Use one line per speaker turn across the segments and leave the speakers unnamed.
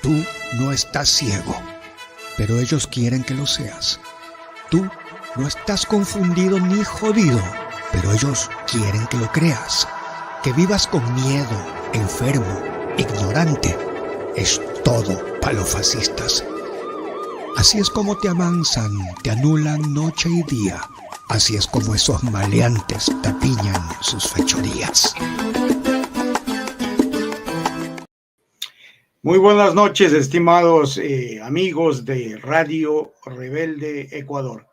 Tú no estás ciego, pero ellos quieren que lo seas. Tú no estás confundido ni jodido, pero ellos quieren que lo creas. Que vivas con miedo, enfermo, ignorante, es todo para los fascistas. Así es como te amansan, te anulan noche y día. Así es como esos maleantes tapiñan sus fechorías.
Muy buenas noches, estimados amigos de Radio Rebelde Ecuador.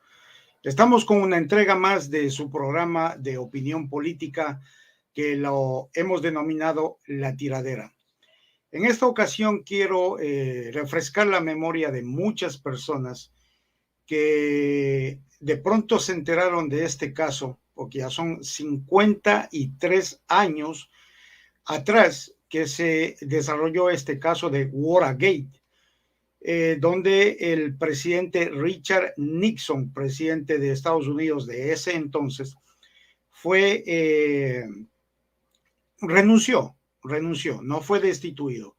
Estamos con una entrega más de su programa de opinión política que lo hemos denominado La Tiradera. En esta ocasión quiero refrescar la memoria de muchas personas que de pronto se enteraron de este caso, porque ya son 53 años atrás que se desarrolló este caso de Watergate, donde el presidente Richard Nixon, presidente de Estados Unidos de ese entonces, renunció, no fue destituido,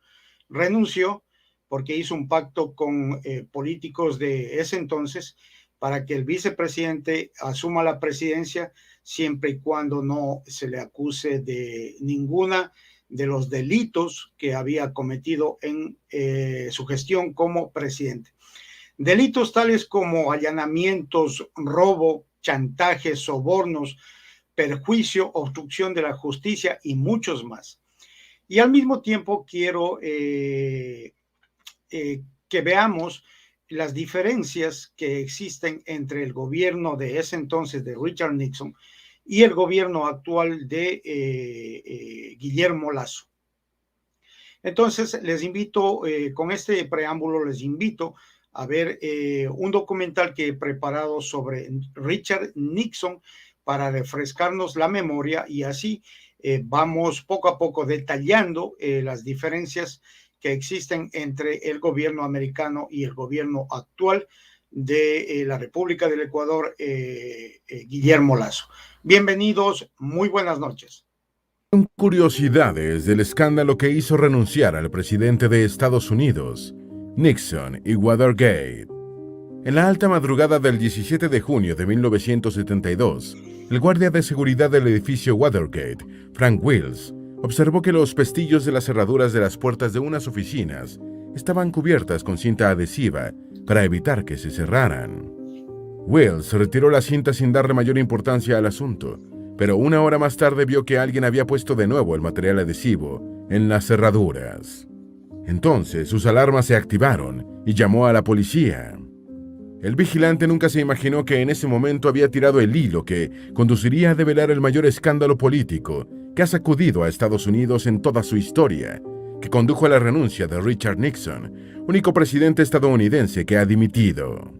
renunció porque hizo un pacto con políticos de ese entonces para que el vicepresidente asuma la presidencia siempre y cuando no se le acuse de ninguna de los delitos que había cometido en su gestión como presidente. Delitos tales como allanamientos, robo, chantaje, sobornos, perjuicio, obstrucción de la justicia y muchos más. Y al mismo tiempo quiero que veamos las diferencias que existen entre el gobierno de ese entonces de Richard Nixon y el gobierno actual de Guillermo Lasso. Entonces, les invito, con este preámbulo, les invito a ver un documental que he preparado sobre Richard Nixon para refrescarnos la memoria y así vamos poco a poco detallando las diferencias que existen entre el gobierno americano y el gobierno actual de la República del Ecuador, Guillermo Lasso. Bienvenidos, muy buenas noches.
Curiosidades del escándalo que hizo renunciar al presidente de Estados Unidos, Nixon y Watergate. En la alta madrugada del 17 de junio de 1972, el guardia de seguridad del edificio Watergate, Frank Wills, observó que los pestillos de las cerraduras de las puertas de unas oficinas estaban cubiertas con cinta adhesiva para evitar que se cerraran. Wills retiró la cinta sin darle mayor importancia al asunto, pero una hora más tarde vio que alguien había puesto de nuevo el material adhesivo en las cerraduras. Entonces sus alarmas se activaron y llamó a la policía. El vigilante nunca se imaginó que en ese momento había tirado el hilo que conduciría a develar el mayor escándalo político que ha sacudido a Estados Unidos en toda su historia, que condujo a la renuncia de Richard Nixon, único presidente estadounidense que ha dimitido.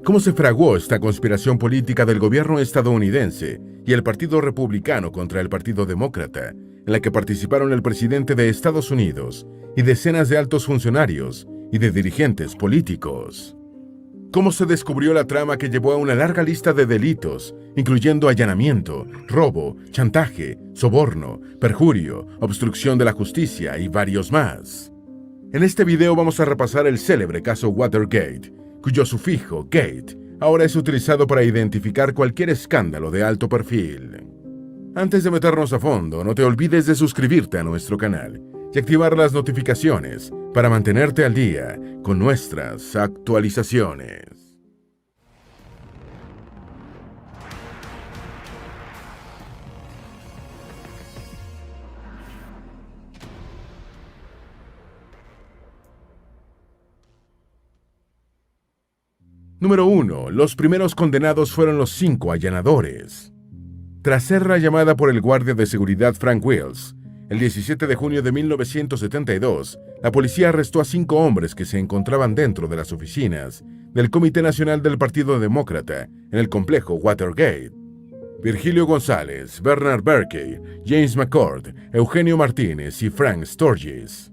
¿Cómo se fraguó esta conspiración política del gobierno estadounidense y el Partido Republicano contra el Partido Demócrata, en la que participaron el presidente de Estados Unidos y decenas de altos funcionarios y de dirigentes políticos? ¿Cómo se descubrió la trama que llevó a una larga lista de delitos, incluyendo allanamiento, robo, chantaje, soborno, perjurio, obstrucción de la justicia y varios más? En este video vamos a repasar el célebre caso Watergate, cuyo sufijo Gate ahora es utilizado para identificar cualquier escándalo de alto perfil. Antes de meternos a fondo, no te olvides de suscribirte a nuestro canal y activar las notificaciones para mantenerte al día con nuestras actualizaciones. Número 1. Los primeros condenados fueron los 5 allanadores. Tras ser la llamada por el guardia de seguridad Frank Wills, el 17 de junio de 1972, la policía arrestó a 5 hombres que se encontraban dentro de las oficinas del Comité Nacional del Partido Demócrata en el complejo Watergate. Virgilio González, Bernard Berkey, James McCord, Eugenio Martínez y Frank Sturgis.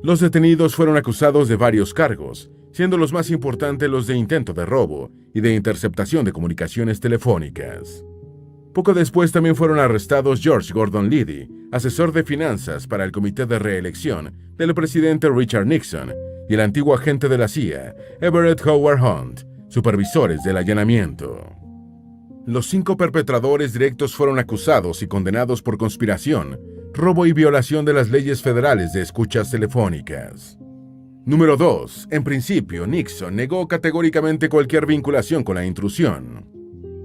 Los detenidos fueron acusados de varios cargos, siendo los más importantes los de intento de robo y de interceptación de comunicaciones telefónicas. Poco después también fueron arrestados George Gordon Liddy, asesor de finanzas para el comité de reelección del presidente Richard Nixon, y el antiguo agente de la CIA, Everett Howard Hunt, supervisores del allanamiento. Los 5 perpetradores directos fueron acusados y condenados por conspiración, robo y violación de las leyes federales de escuchas telefónicas. Número 2. En principio, Nixon negó categóricamente cualquier vinculación con la intrusión.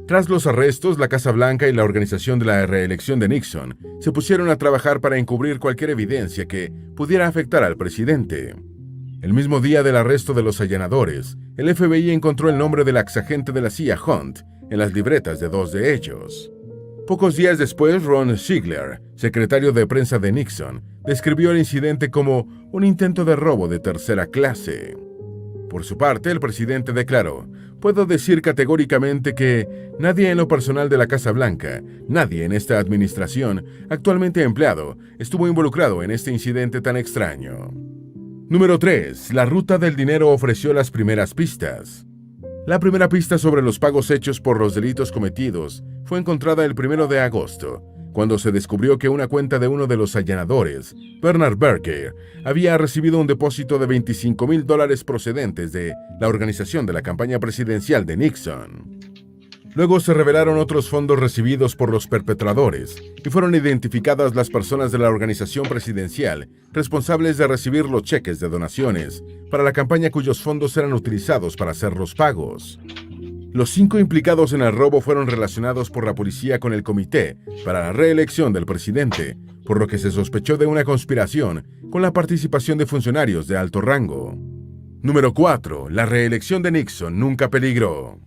Tras los arrestos, la Casa Blanca y la organización de la reelección de Nixon se pusieron a trabajar para encubrir cualquier evidencia que pudiera afectar al presidente. El mismo día del arresto de los allanadores, el FBI encontró el nombre del exagente de la CIA Hunt en las libretas de 2 de ellos. Pocos días después, Ron Ziegler, secretario de prensa de Nixon, describió el incidente como un intento de robo de tercera clase. Por su parte, el presidente declaró: "Puedo decir categóricamente que nadie en lo personal de la Casa Blanca, nadie en esta administración actualmente empleado, estuvo involucrado en este incidente tan extraño". Número 3. La ruta del dinero ofreció las primeras pistas. La primera pista sobre los pagos hechos por los delitos cometidos fue encontrada el 1 de agosto, cuando se descubrió que una cuenta de uno de los allanadores, Bernard Berkey, había recibido un depósito de $25,000 procedentes de la organización de la campaña presidencial de Nixon. Luego se revelaron otros fondos recibidos por los perpetradores y fueron identificadas las personas de la organización presidencial responsables de recibir los cheques de donaciones para la campaña cuyos fondos eran utilizados para hacer los pagos. Los 5 implicados en el robo fueron relacionados por la policía con el comité para la reelección del presidente, por lo que se sospechó de una conspiración con la participación de funcionarios de alto rango. Número 4. La reelección de Nixon nunca peligró.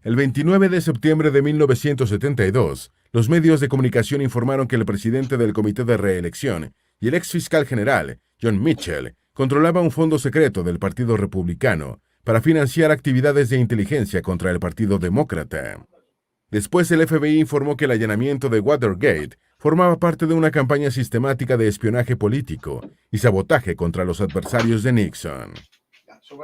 El 29 de septiembre de 1972, los medios de comunicación informaron que el presidente del comité de reelección y el ex fiscal general, John Mitchell, controlaba un fondo secreto del Partido Republicano para financiar actividades de inteligencia contra el Partido Demócrata. Después, el FBI informó que el allanamiento de Watergate formaba parte de una campaña sistemática de espionaje político y sabotaje contra los adversarios de Nixon.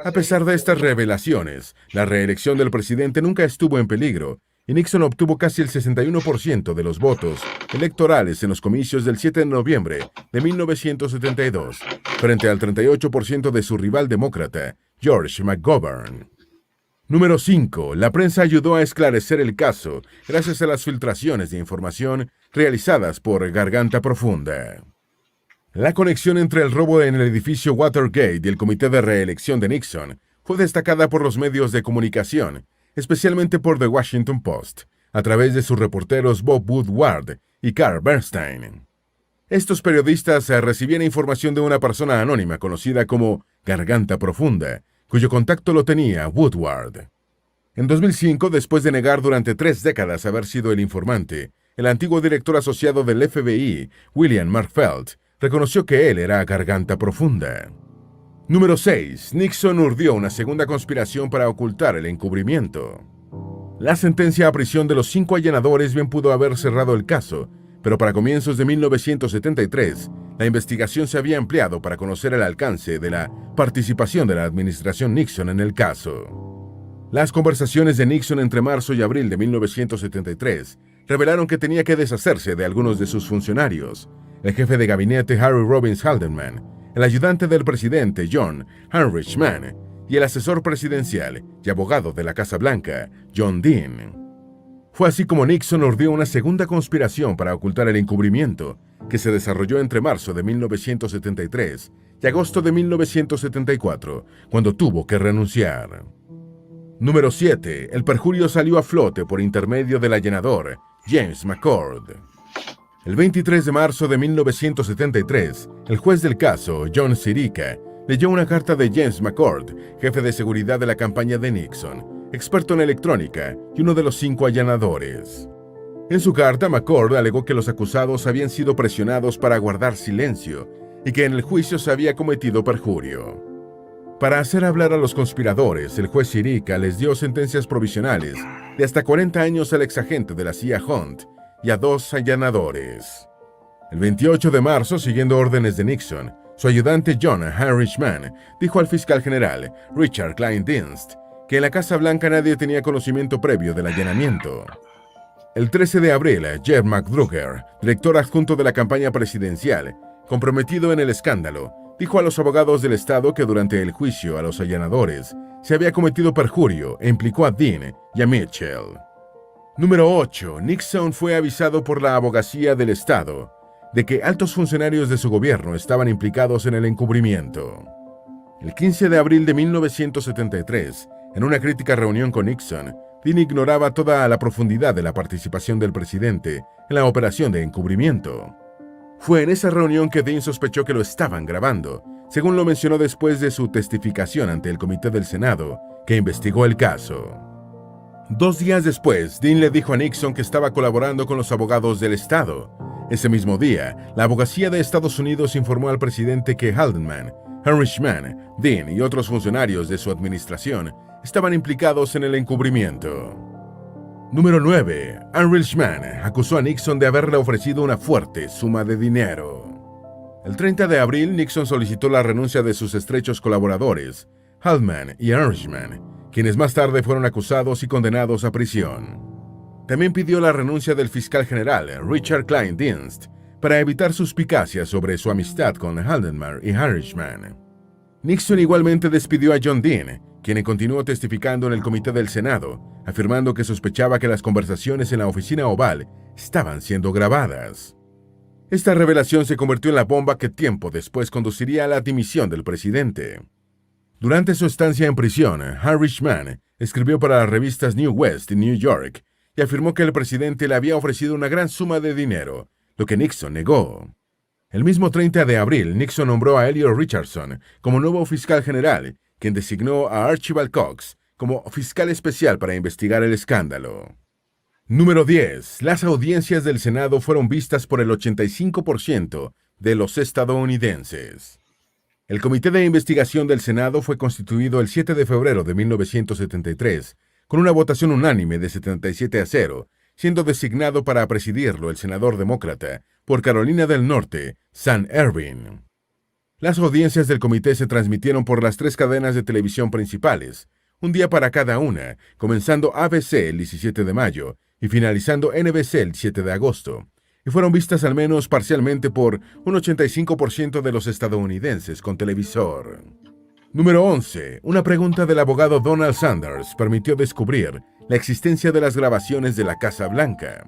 A pesar de estas revelaciones, la reelección del presidente nunca estuvo en peligro y Nixon obtuvo casi el 61% de los votos electorales en los comicios del 7 de noviembre de 1972, frente al 38% de su rival demócrata, George McGovern. Número 5. La prensa ayudó a esclarecer el caso gracias a las filtraciones de información realizadas por Garganta Profunda. La conexión entre el robo en el edificio Watergate y el comité de reelección de Nixon fue destacada por los medios de comunicación, especialmente por The Washington Post, a través de sus reporteros Bob Woodward y Carl Bernstein. Estos periodistas recibían información de una persona anónima conocida como Garganta Profunda, cuyo contacto lo tenía Woodward. En 2005, después de negar durante 3 décadas haber sido el informante, el antiguo director asociado del FBI, William Marfeld, reconoció que él era Garganta Profunda. Número 6. Nixon urdió una segunda conspiración para ocultar el encubrimiento. La sentencia a prisión de los 5 allanadores bien pudo haber cerrado el caso, pero para comienzos de 1973, la investigación se había ampliado para conocer el alcance de la participación de la administración Nixon en el caso. Las conversaciones de Nixon entre marzo y abril de 1973 revelaron que tenía que deshacerse de algunos de sus funcionarios: el jefe de gabinete Harry Robbins Haldeman, el ayudante del presidente John Heinrich Mann y el asesor presidencial y abogado de la Casa Blanca, John Dean. Fue así como Nixon ordenó una segunda conspiración para ocultar el encubrimiento, que se desarrolló entre marzo de 1973 y agosto de 1974, cuando tuvo que renunciar. Número 7. El perjurio salió a flote por intermedio del allanador James McCord. El 23 de marzo de 1973, el juez del caso, John Sirica, leyó una carta de James McCord, jefe de seguridad de la campaña de Nixon, experto en electrónica y uno de los 5 allanadores. En su carta, McCord alegó que los acusados habían sido presionados para guardar silencio y que en el juicio se había cometido perjurio. Para hacer hablar a los conspiradores, el juez Sirica les dio sentencias provisionales de hasta 40 años al exagente de la CIA Hunt y a 2 allanadores. El 28 de marzo, siguiendo órdenes de Nixon, su ayudante John Harrichman dijo al fiscal general Richard Kleindienst que en la Casa Blanca nadie tenía conocimiento previo del allanamiento. El 13 de abril, Jeff McDruger, director adjunto de la campaña presidencial, comprometido en el escándalo, dijo a los abogados del Estado que durante el juicio a los allanadores se había cometido perjurio e implicó a Dean y a Mitchell. Número 8. Nixon fue avisado por la abogacía del Estado de que altos funcionarios de su gobierno estaban implicados en el encubrimiento. El 15 de abril de 1973, en una crítica reunión con Nixon, Dean ignoraba toda la profundidad de la participación del presidente en la operación de encubrimiento. Fue en esa reunión que Dean sospechó que lo estaban grabando, según lo mencionó después de su testificación ante el Comité del Senado, que investigó el caso. 2 días después, Dean le dijo a Nixon que estaba colaborando con los abogados del Estado. Ese mismo día, la abogacía de Estados Unidos informó al presidente que Haldeman, Harrichman, Dean y otros funcionarios de su administración estaban implicados en el encubrimiento. Número 9. Harrichman acusó a Nixon de haberle ofrecido una fuerte suma de dinero. El 30 de abril, Nixon solicitó la renuncia de sus estrechos colaboradores, Haldeman y Harrichman, quienes más tarde fueron acusados y condenados a prisión. También pidió la renuncia del fiscal general Richard Kleindienst para evitar suspicacias sobre su amistad con Haldeman y Harrichman. Nixon igualmente despidió a John Dean, quien continuó testificando en el Comité del Senado, afirmando que sospechaba que las conversaciones en la oficina oval estaban siendo grabadas. Esta revelación se convirtió en la bomba que tiempo después conduciría a la dimisión del presidente. Durante su estancia en prisión, Harrichman escribió para las revistas New West y New York y afirmó que el presidente le había ofrecido una gran suma de dinero, lo que Nixon negó. El mismo 30 de abril, Nixon nombró a Elliot Richardson como nuevo fiscal general, quien designó a Archibald Cox como fiscal especial para investigar el escándalo. Número 10. Las audiencias del Senado fueron vistas por el 85% de los estadounidenses. El Comité de Investigación del Senado fue constituido el 7 de febrero de 1973, con una votación unánime de 77-0, siendo designado para presidirlo el senador demócrata por Carolina del Norte, Sam Ervin. Las audiencias del comité se transmitieron por las 3 cadenas de televisión principales, un día para cada una, comenzando ABC el 17 de mayo y finalizando NBC el 7 de agosto, y fueron vistas al menos parcialmente por un 85% de los estadounidenses con televisor. Número 11. Una pregunta del abogado Donald Sanders permitió descubrir la existencia de las grabaciones de la Casa Blanca.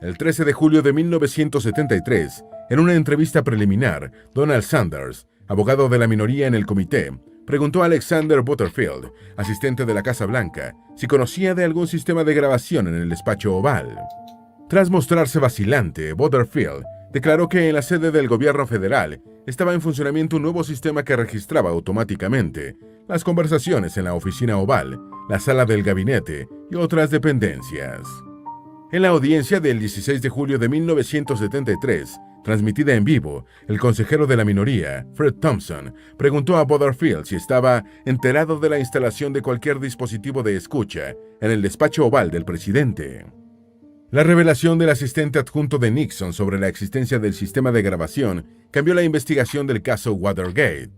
El 13 de julio de 1973, en una entrevista preliminar, Donald Sanders, abogado de la minoría en el comité, preguntó a Alexander Butterfield, asistente de la Casa Blanca, si conocía de algún sistema de grabación en el despacho oval. Tras mostrarse vacilante, Butterfield declaró que en la sede del gobierno federal estaba en funcionamiento un nuevo sistema que registraba automáticamente las conversaciones en la oficina oval, la sala del gabinete y otras dependencias. En la audiencia del 16 de julio de 1973, transmitida en vivo, el consejero de la minoría, Fred Thompson, preguntó a Butterfield si estaba enterado de la instalación de cualquier dispositivo de escucha en el despacho oval del presidente. La revelación del asistente adjunto de Nixon sobre la existencia del sistema de grabación cambió la investigación del caso Watergate.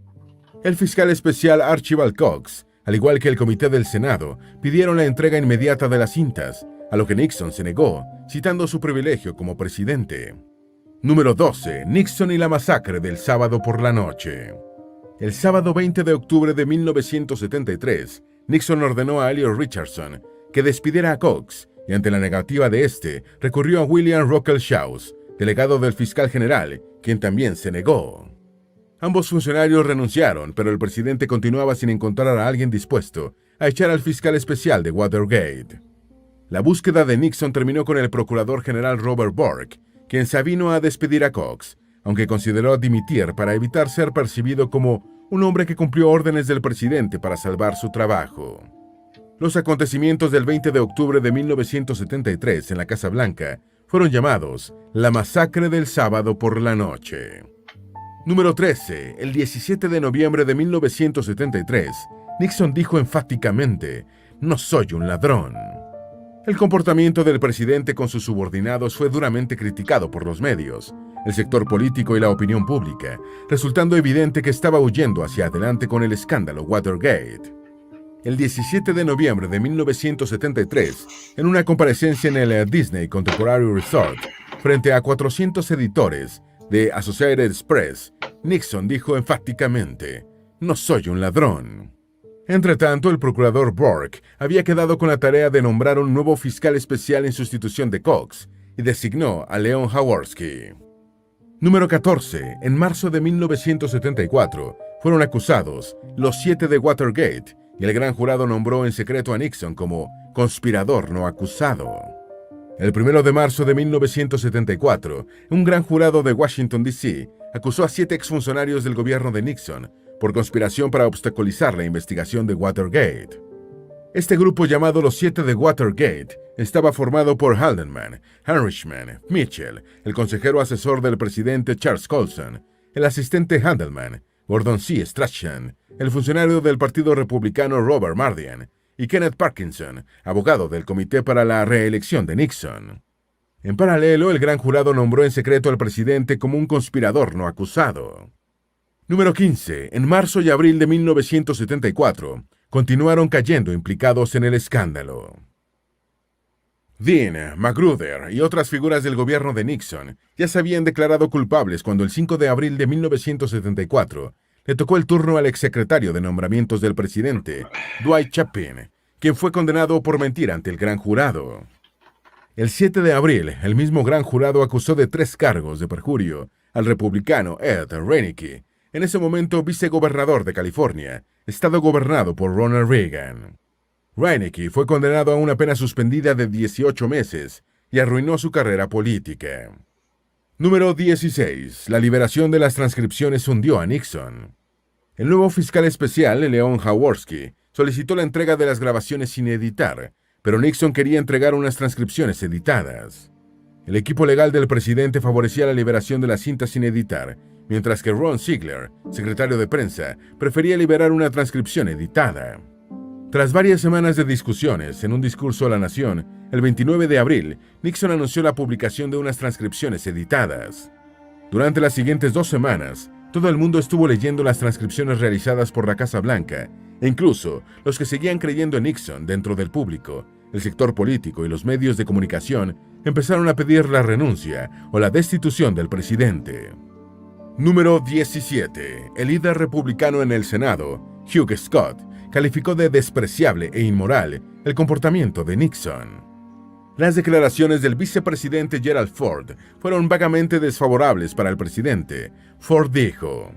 El fiscal especial Archibald Cox, al igual que el Comité del Senado, pidieron la entrega inmediata de las cintas, a lo que Nixon se negó, citando su privilegio como presidente. Número 12. Nixon y la masacre del sábado por la noche. El sábado 20 de octubre de 1973, Nixon ordenó a Elliot Richardson que despidiera a Cox, y ante la negativa de este, recurrió a William Ruckelshaus, delegado del fiscal general, quien también se negó. Ambos funcionarios renunciaron, pero el presidente continuaba sin encontrar a alguien dispuesto a echar al fiscal especial de Watergate. La búsqueda de Nixon terminó con el procurador general Robert Bork, quien se avino a despedir a Cox, aunque consideró dimitir para evitar ser percibido como un hombre que cumplió órdenes del presidente para salvar su trabajo. Los acontecimientos del 20 de octubre de 1973 en la Casa Blanca fueron llamados la masacre del sábado por la noche. Número 13. El 17 de noviembre de 1973, Nixon dijo enfáticamente: "No soy un ladrón". El comportamiento del presidente con sus subordinados fue duramente criticado por los medios, el sector político y la opinión pública, resultando evidente que estaba huyendo hacia adelante con el escándalo Watergate. El 17 de noviembre de 1973, en una comparecencia en el Disney Contemporary Resort, frente a 400 editores de Associated Press, Nixon dijo enfáticamente: "No soy un ladrón". Entretanto, el procurador Burke había quedado con la tarea de nombrar un nuevo fiscal especial en sustitución de Cox y designó a Leon Jaworski. Número 14. En marzo de 1974, fueron acusados los 7 de Watergate, y el gran jurado nombró en secreto a Nixon como conspirador no acusado. El 1 de marzo de 1974, un gran jurado de Washington, D.C., acusó a 7 exfuncionarios del gobierno de Nixon por conspiración para obstaculizar la investigación de Watergate. Este grupo, llamado los 7 de Watergate, estaba formado por Haldeman, Henrichman, Mitchell, el consejero asesor del presidente Charles Colson, el asistente Handelman, Gordon C. Strachan, el funcionario del Partido Republicano Robert Mardian y Kenneth Parkinson, abogado del Comité para la Reelección de Nixon. En paralelo, el gran jurado nombró en secreto al presidente como un conspirador no acusado. Número 15. En marzo y abril de 1974, continuaron cayendo implicados en el escándalo. Dean, Magruder y otras figuras del gobierno de Nixon ya se habían declarado culpables cuando el 5 de abril de 1974 le tocó el turno al exsecretario de nombramientos del presidente, Dwight Chapin, quien fue condenado por mentir ante el gran jurado. El 7 de abril, el mismo gran jurado acusó de 3 cargos de perjurio al republicano Ed Reineke, en ese momento vicegobernador de California, estado gobernado por Ronald Reagan. Reineke fue condenado a una pena suspendida de 18 meses y arruinó su carrera política. Número 16. La liberación de las transcripciones hundió a Nixon. El nuevo fiscal especial, Leon Jaworski, solicitó la entrega de las grabaciones sin editar, pero Nixon quería entregar unas transcripciones editadas. El equipo legal del presidente favorecía la liberación de las cintas sin editar, mientras que Ron Ziegler, secretario de prensa, prefería liberar una transcripción editada. Tras varias semanas de discusiones, en un discurso a la nación, el 29 de abril, Nixon anunció la publicación de unas transcripciones editadas. Durante las siguientes 2 semanas, todo el mundo estuvo leyendo las transcripciones realizadas por la Casa Blanca, e incluso los que seguían creyendo en Nixon dentro del público, el sector político y los medios de comunicación empezaron a pedir la renuncia o la destitución del presidente. Número 17. El líder republicano en el Senado, Hugh Scott, calificó de despreciable e inmoral el comportamiento de Nixon. Las declaraciones del vicepresidente Gerald Ford fueron vagamente desfavorables para el presidente. Ford dijo: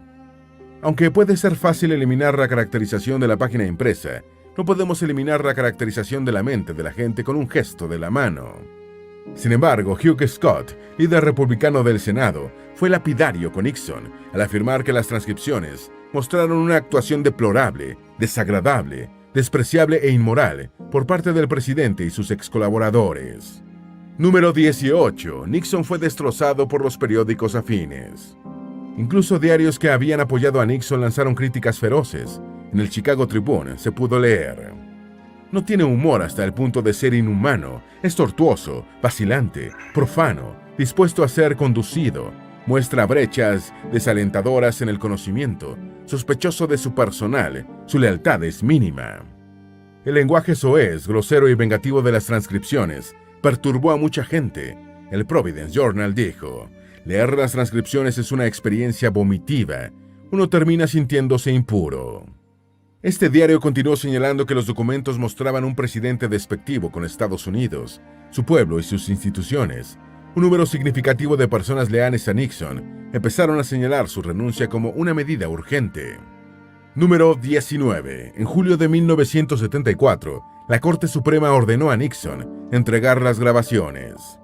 "Aunque puede ser fácil eliminar la caracterización de la página impresa, no podemos eliminar la caracterización de la mente de la gente con un gesto de la mano". Sin embargo, Hugh Scott, líder republicano del Senado, fue lapidario con Nixon al afirmar que las transcripciones mostraron una actuación deplorable, desagradable, despreciable e inmoral por parte del presidente y sus excolaboradores. Número 18. Nixon fue destrozado por los periódicos afines. Incluso diarios que habían apoyado a Nixon lanzaron críticas feroces. En el Chicago Tribune se pudo leer: "No tiene humor hasta el punto de ser inhumano, es tortuoso, vacilante, profano, dispuesto a ser conducido, muestra brechas desalentadoras en el conocimiento, sospechoso de su personal, su lealtad es mínima". El lenguaje soez, grosero y vengativo de las transcripciones perturbó a mucha gente. El Providence Journal dijo: "Leer las transcripciones es una experiencia vomitiva. Uno termina sintiéndose impuro". Este diario continuó señalando que los documentos mostraban un presidente despectivo con Estados Unidos, su pueblo y sus instituciones. Un número significativo de personas leales a Nixon empezaron a señalar su renuncia como una medida urgente. Número 19. En julio de 1974, la Corte Suprema ordenó a Nixon entregar las grabaciones.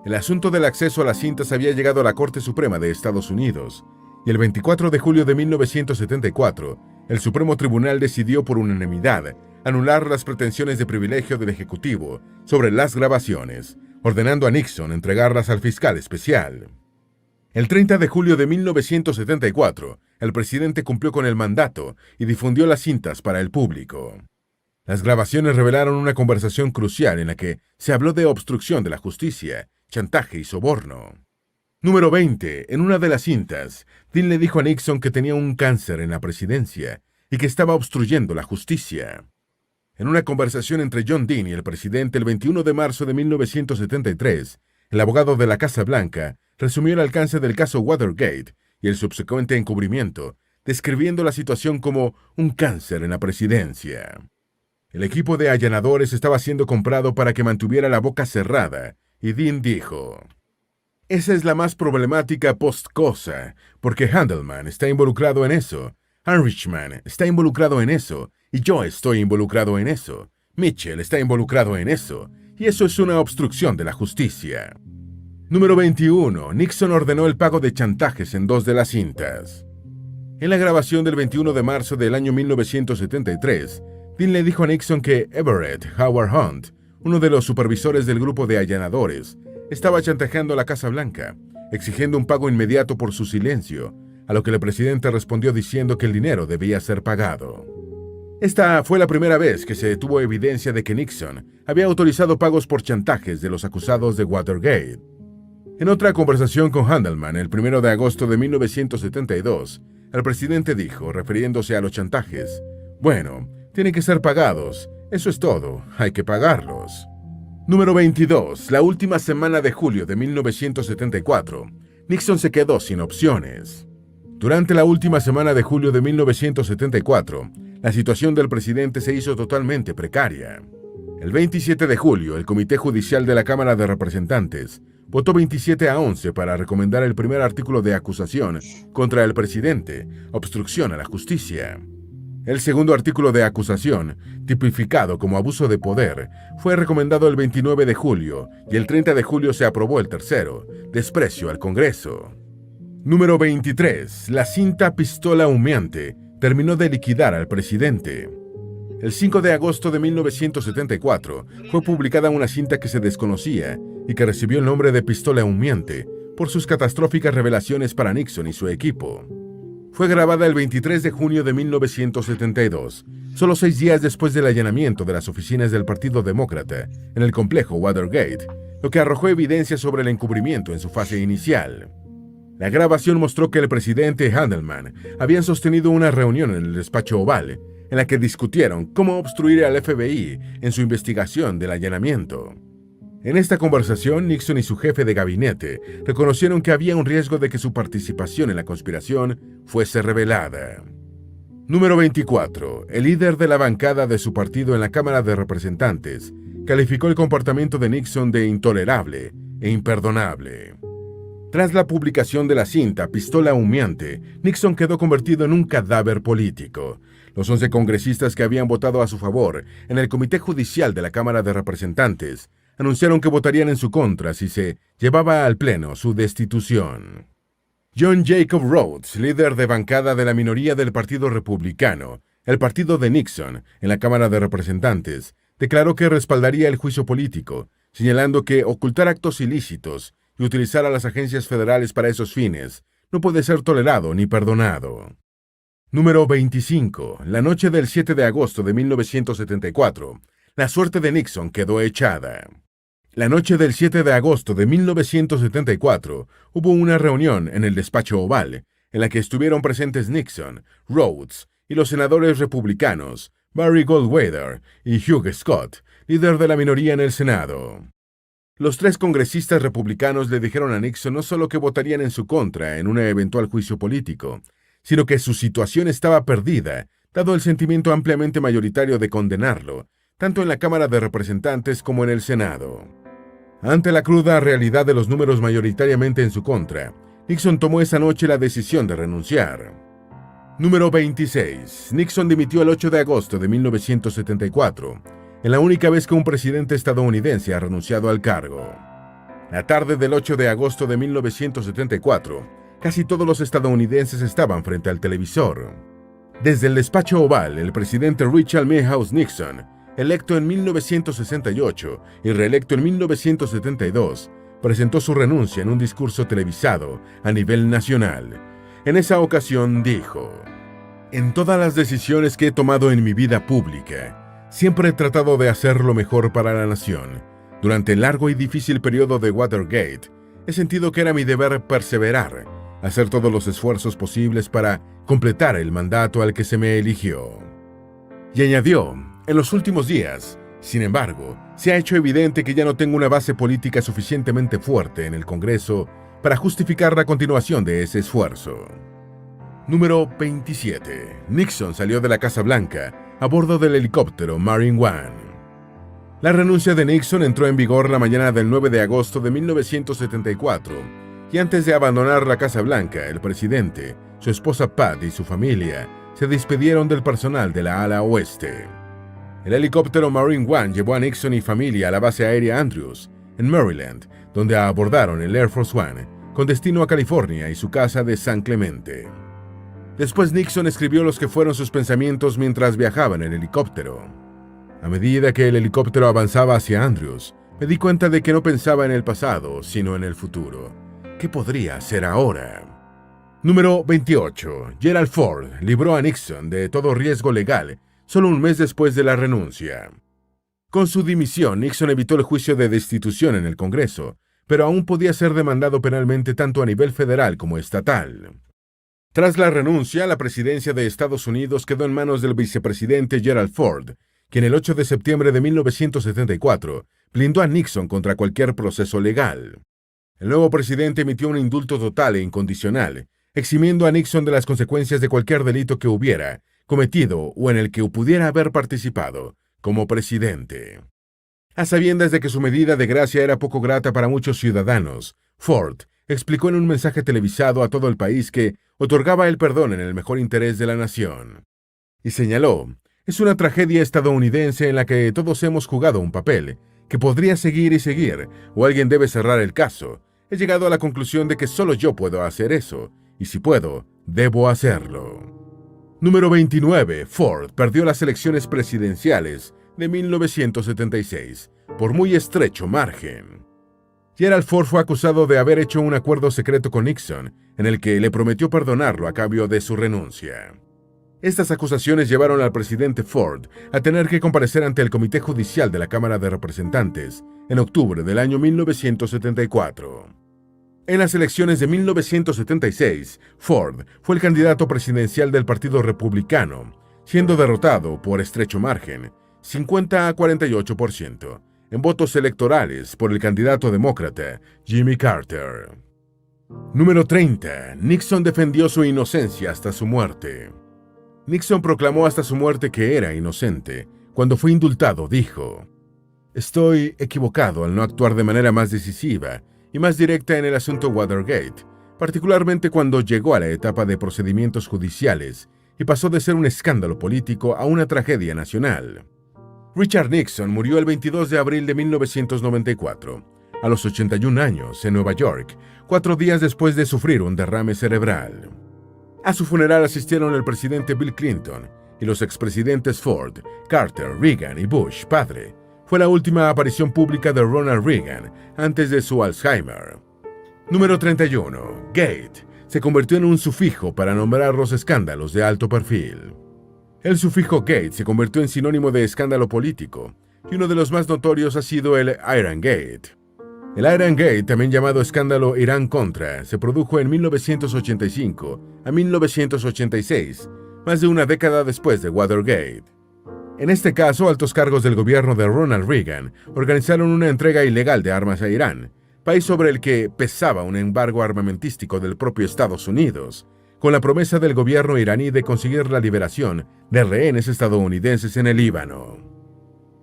El asunto del acceso a las cintas había llegado a la Corte Suprema de Estados Unidos, y el 24 de julio de 1974, el Supremo Tribunal decidió por unanimidad anular las pretensiones de privilegio del Ejecutivo sobre las grabaciones, ordenando a Nixon entregarlas al fiscal especial. El 30 de julio de 1974, el presidente cumplió con el mandato y difundió las cintas para el público. Las grabaciones revelaron una conversación crucial en la que se habló de obstrucción de la justicia, chantaje y soborno. Número 20. En una de las cintas, Dean le dijo a Nixon que tenía un cáncer en la presidencia y que estaba obstruyendo la justicia. En una conversación entre John Dean y el presidente el 21 de marzo de 1973, el abogado de la Casa Blanca resumió el alcance del caso Watergate y el subsecuente encubrimiento, describiendo la situación como un cáncer en la presidencia. El equipo de allanadores estaba siendo comprado para que mantuviera la boca cerrada, y Dean dijo: «Esa es la más problemática post-cosa, porque Handelman está involucrado en eso, Heinrichman está involucrado en eso, y yo estoy involucrado en eso, Mitchell está involucrado en eso, y eso es una obstrucción de la justicia». Número 21. Nixon ordenó el pago de chantajes en 2 de las cintas. En la grabación del 21 de marzo del año 1973, Dean le dijo a Nixon que Everett Howard Hunt, uno de los supervisores del grupo de allanadores, estaba chantajeando a la Casa Blanca, exigiendo un pago inmediato por su silencio, a lo que el presidente respondió diciendo que el dinero debía ser pagado. Esta fue la primera vez que se tuvo evidencia de que Nixon había autorizado pagos por chantajes de los acusados de Watergate. En otra conversación con Handelman el 1 de agosto de 1972, el presidente dijo, refiriéndose a los chantajes: «Bueno, tienen que ser pagados. Eso es todo. Hay que pagarlos». Número 22. La última semana de julio de 1974, Nixon se quedó sin opciones. Durante la última semana de julio de 1974, la situación del presidente se hizo totalmente precaria. El 27 de julio, el Comité Judicial de la Cámara de Representantes votó 27-11 para recomendar el primer artículo de acusación contra el presidente, obstrucción a la justicia. El segundo artículo de acusación, tipificado como abuso de poder, fue recomendado el 29 de julio y el 30 de julio se aprobó el tercero, desprecio al Congreso. Número 23. La cinta Pistola Humeante terminó de liquidar al presidente. El 5 de agosto de 1974 fue publicada una cinta que se desconocía y que recibió el nombre de Pistola Humeante por sus catastróficas revelaciones para Nixon y su equipo. Fue grabada el 23 de junio de 1972, solo 6 días después del allanamiento de las oficinas del Partido Demócrata en el complejo Watergate, lo que arrojó evidencia sobre el encubrimiento en su fase inicial. La grabación mostró que el presidente y Handelman habían sostenido una reunión en el despacho Oval, en la que discutieron cómo obstruir al FBI en su investigación del allanamiento. En esta conversación, Nixon y su jefe de gabinete reconocieron que había un riesgo de que su participación en la conspiración fuese revelada. Número 24. El líder de la bancada de su partido en la Cámara de Representantes calificó el comportamiento de Nixon de intolerable e imperdonable. Tras la publicación de la cinta Pistola Humeante, Nixon quedó convertido en un cadáver político. Los 11 congresistas que habían votado a su favor en el Comité Judicial de la Cámara de Representantes anunciaron que votarían en su contra si se llevaba al Pleno su destitución. John Jacob Rhodes, líder de bancada de la minoría del Partido Republicano, el partido de Nixon, en la Cámara de Representantes, declaró que respaldaría el juicio político, señalando que ocultar actos ilícitos y utilizar a las agencias federales para esos fines no puede ser tolerado ni perdonado. Número 25. La noche del 7 de agosto de 1974, la suerte de Nixon quedó echada. La noche del 7 de agosto de 1974 hubo una reunión en el despacho Oval, en la que estuvieron presentes Nixon, Rhodes y los senadores republicanos Barry Goldwater y Hugh Scott, líder de la minoría en el Senado. Los 3 congresistas republicanos le dijeron a Nixon no solo que votarían en su contra en un eventual juicio político, sino que su situación estaba perdida, dado el sentimiento ampliamente mayoritario de condenarlo, tanto en la Cámara de Representantes como en el Senado. Ante la cruda realidad de los números mayoritariamente en su contra, Nixon tomó esa noche la decisión de renunciar. Número 26. Nixon dimitió el 8 de agosto de 1974, en la única vez que un presidente estadounidense ha renunciado al cargo. La tarde del 8 de agosto de 1974, casi todos los estadounidenses estaban frente al televisor. Desde el despacho oval, el presidente Richard Milhous Nixon, electo en 1968 y reelecto en 1972, presentó su renuncia en un discurso televisado a nivel nacional. En esa ocasión dijo: "En todas las decisiones que he tomado en mi vida pública, siempre he tratado de hacer lo mejor para la nación. Durante el largo y difícil periodo de Watergate, he sentido que era mi deber perseverar, hacer todos los esfuerzos posibles para completar el mandato al que se me eligió". Y añadió: "En los últimos días, sin embargo, se ha hecho evidente que ya no tengo una base política suficientemente fuerte en el Congreso para justificar la continuación de ese esfuerzo". Número 27. Nixon salió de la Casa Blanca a bordo del helicóptero Marine One. La renuncia de Nixon entró en vigor la mañana del 9 de agosto de 1974, y antes de abandonar la Casa Blanca, el presidente, su esposa Pat y su familia se despidieron del personal de la ala oeste. El helicóptero Marine One llevó a Nixon y familia a la base aérea Andrews, en Maryland, donde abordaron el Air Force One, con destino a California y su casa de San Clemente. Después Nixon escribió los que fueron sus pensamientos mientras viajaba en el helicóptero. A medida que el helicóptero avanzaba hacia Andrews, me di cuenta de que no pensaba en el pasado, sino en el futuro. ¿Qué podría hacer ahora? Número 28. Gerald Ford libró a Nixon de todo riesgo legal solo un mes después de la renuncia. Con su dimisión, Nixon evitó el juicio de destitución en el Congreso, pero aún podía ser demandado penalmente tanto a nivel federal como estatal. Tras la renuncia, la presidencia de Estados Unidos quedó en manos del vicepresidente Gerald Ford, quien el 8 de septiembre de 1974 blindó a Nixon contra cualquier proceso legal. El nuevo presidente emitió un indulto total e incondicional, eximiendo a Nixon de las consecuencias de cualquier delito que hubiera cometido o en el que pudiera haber participado como presidente. A sabiendas de que su medida de gracia era poco grata para muchos ciudadanos, Ford explicó en un mensaje televisado a todo el país que otorgaba el perdón en el mejor interés de la nación. Y señaló: "Es una tragedia estadounidense en la que todos hemos jugado un papel, que podría seguir y seguir, o alguien debe cerrar el caso. He llegado a la conclusión de que solo yo puedo hacer eso, y si puedo, debo hacerlo". Número 29. Ford perdió las elecciones presidenciales de 1976 por muy estrecho margen. Gerald Ford fue acusado de haber hecho un acuerdo secreto con Nixon, en el que le prometió perdonarlo a cambio de su renuncia. Estas acusaciones llevaron al presidente Ford a tener que comparecer ante el Comité Judicial de la Cámara de Representantes en octubre del año 1974. En las elecciones de 1976, Ford fue el candidato presidencial del Partido Republicano, siendo derrotado por estrecho margen, 50 a 48%, en votos electorales por el candidato demócrata Jimmy Carter. Número 30. Nixon defendió su inocencia hasta su muerte. Nixon proclamó hasta su muerte que era inocente. Cuando fue indultado, dijo: "Estoy equivocado al no actuar de manera más decisiva y más directa en el asunto Watergate, particularmente cuando llegó a la etapa de procedimientos judiciales y pasó de ser un escándalo político a una tragedia nacional". Richard Nixon murió el 22 de abril de 1994, a los 81 años, en Nueva York, 4 días después de sufrir un derrame cerebral. A su funeral asistieron el presidente Bill Clinton y los expresidentes Ford, Carter, Reagan y Bush, padre. Fue la última aparición pública de Ronald Reagan antes de su Alzheimer. Número 31. Gate se convirtió en un sufijo para nombrar los escándalos de alto perfil. El sufijo Gate se convirtió en sinónimo de escándalo político, y uno de los más notorios ha sido el Irangate. El Irangate, también llamado escándalo Irán-Contra, se produjo en 1985 a 1986, más de una década después de Watergate. En este caso, altos cargos del gobierno de Ronald Reagan organizaron una entrega ilegal de armas a Irán, país sobre el que pesaba un embargo armamentístico del propio Estados Unidos, con la promesa del gobierno iraní de conseguir la liberación de rehenes estadounidenses en el Líbano.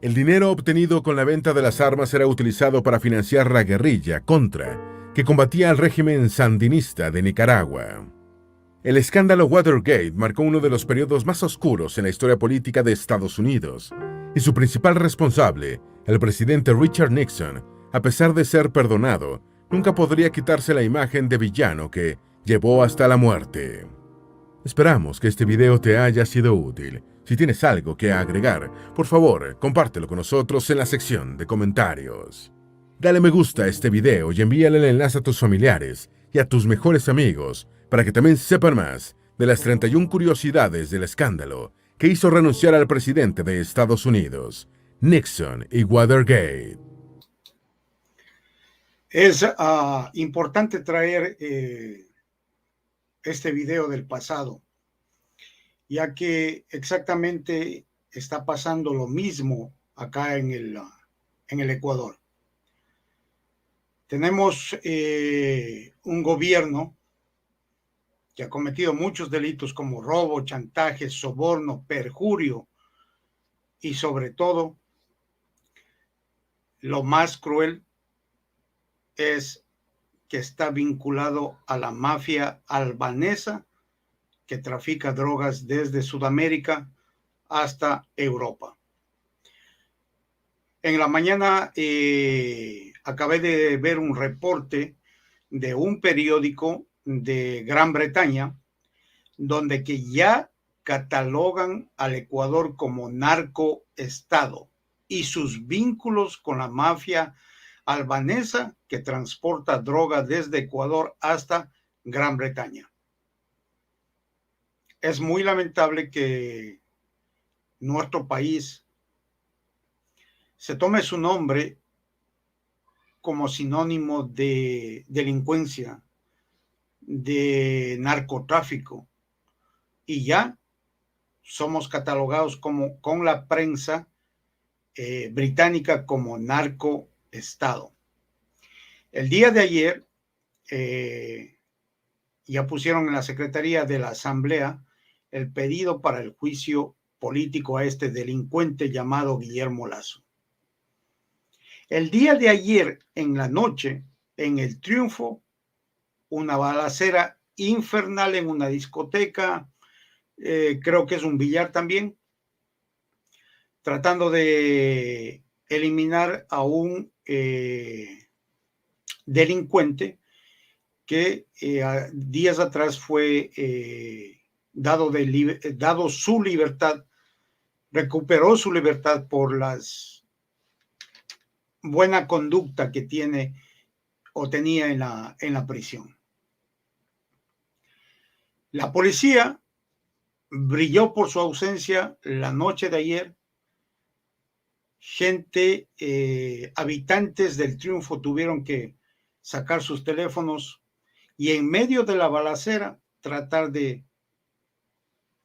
El dinero obtenido con la venta de las armas era utilizado para financiar la guerrilla Contra, que combatía al régimen sandinista de Nicaragua. El escándalo Watergate marcó uno de los periodos más oscuros en la historia política de Estados Unidos, y su principal responsable, el presidente Richard Nixon, a pesar de ser perdonado, nunca podría quitarse la imagen de villano que llevó hasta la muerte. Esperamos que este video te haya sido útil. Si tienes algo que agregar, por favor, compártelo con nosotros en la sección de comentarios. Dale me gusta a este video y envíale el enlace a tus familiares y a tus mejores amigos para que también sepan más de las 31 curiosidades del escándalo que hizo renunciar al presidente de Estados Unidos, Nixon y Watergate.
Es importante traer este video del pasado, ya que exactamente está pasando lo mismo acá en el Ecuador. Tenemos un gobierno que ha cometido muchos delitos como robo, chantaje, soborno, perjurio y sobre todo, lo más cruel es que está vinculado a la mafia albanesa que trafica drogas desde Sudamérica hasta Europa. En la mañana acabé de ver un reporte de un periódico de Gran Bretaña donde que ya catalogan al Ecuador como narcoestado y sus vínculos con la mafia albanesa que transporta droga desde Ecuador hasta Gran Bretaña. Es muy lamentable que nuestro país se tome su nombre como sinónimo de delincuencia, de narcotráfico, y ya somos catalogados con la prensa británica como narcoestado. El día de ayer ya pusieron en la Secretaría de la Asamblea el pedido para el juicio político a este delincuente llamado Guillermo Lasso. El día de ayer en la noche, en El Triunfo, una balacera infernal en una discoteca, creo que es un billar también, tratando de eliminar a un delincuente que días atrás fue dado su libertad, recuperó su libertad por las buena conducta que tiene o tenía en la prisión. La policía brilló por su ausencia la noche de ayer. Gente, habitantes del Triunfo tuvieron que sacar sus teléfonos y en medio de la balacera tratar de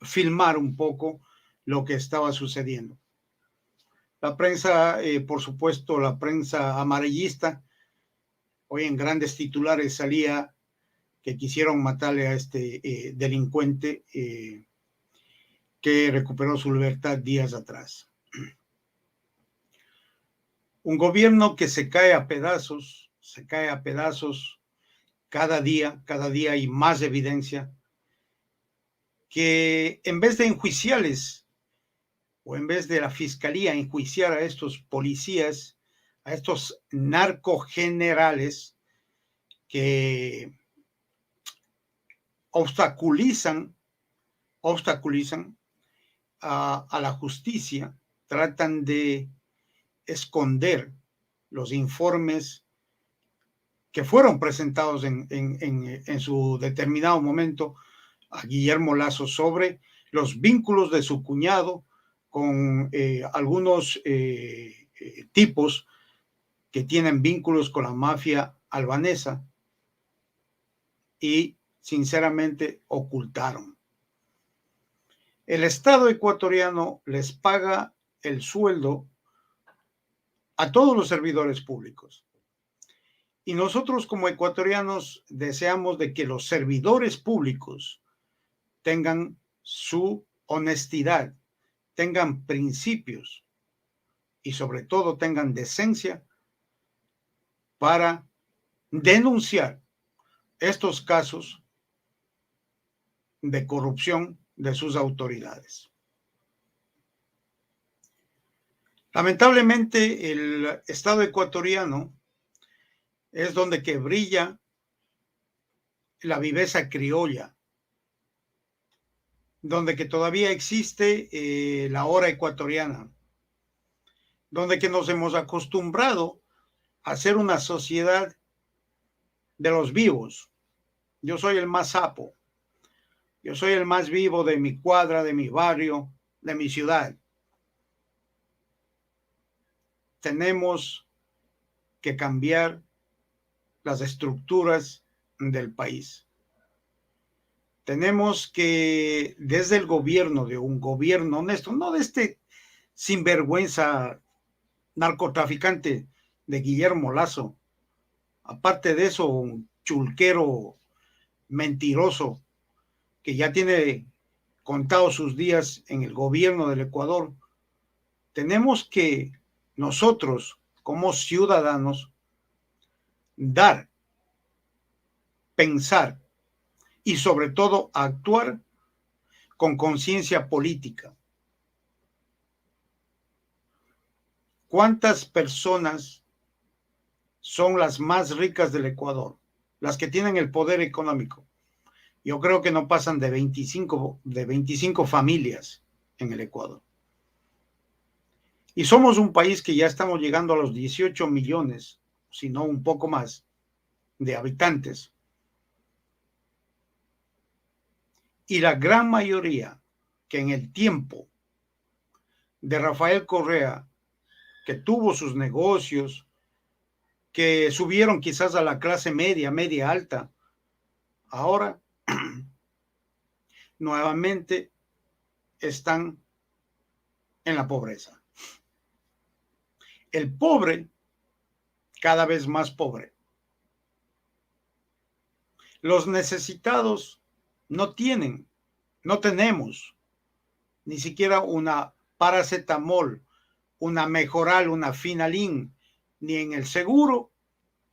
filmar un poco lo que estaba sucediendo. La prensa, por supuesto, la prensa amarillista, hoy en grandes titulares salía que quisieron matarle a este delincuente que recuperó su libertad días atrás. Un gobierno que se cae a pedazos cada día hay más evidencia que en vez de enjuiciarles o en vez de la fiscalía enjuiciar a estos policías, a estos narcogenerales que obstaculizan a la justicia, tratan de esconder los informes que fueron presentados en su determinado momento a Guillermo Lasso sobre los vínculos de su cuñado con algunos tipos que tienen vínculos con la mafia albanesa y sinceramente ocultaron. El Estado ecuatoriano les paga el sueldo a todos los servidores públicos. Y nosotros como ecuatorianos deseamos de que los servidores públicos tengan su honestidad, tengan principios y sobre todo tengan decencia para denunciar estos casos de corrupción de sus autoridades. Lamentablemente, el Estado ecuatoriano es donde que brilla la viveza criolla, donde que todavía existe la hora ecuatoriana, donde que nos hemos acostumbrado a ser una sociedad de los vivos. Yo soy el más sapo, yo soy el más vivo de mi cuadra, de mi barrio, de mi ciudad. Tenemos que cambiar las estructuras del país. Tenemos que, desde el gobierno, de un gobierno honesto, no de este sinvergüenza narcotraficante de Guillermo Lazo, aparte de eso, un chulquero mentiroso que ya tiene contados sus días en el gobierno del Ecuador, tenemos que nosotros, como ciudadanos, dar, pensar y sobre todo actuar con conciencia política. ¿Cuántas personas son las más ricas del Ecuador? Las que tienen el poder económico. Yo creo que no pasan de 25 familias en el Ecuador. Y somos un país que ya estamos llegando a los 18 millones, si no un poco más, de habitantes. Y la gran mayoría que en el tiempo de Rafael Correa, que tuvo sus negocios, que subieron quizás a la clase media, media alta, ahora nuevamente están en la pobreza. El pobre cada vez más pobre. Los necesitados no tenemos ni siquiera una paracetamol, una Mejoral, una Finalin, ni en el seguro,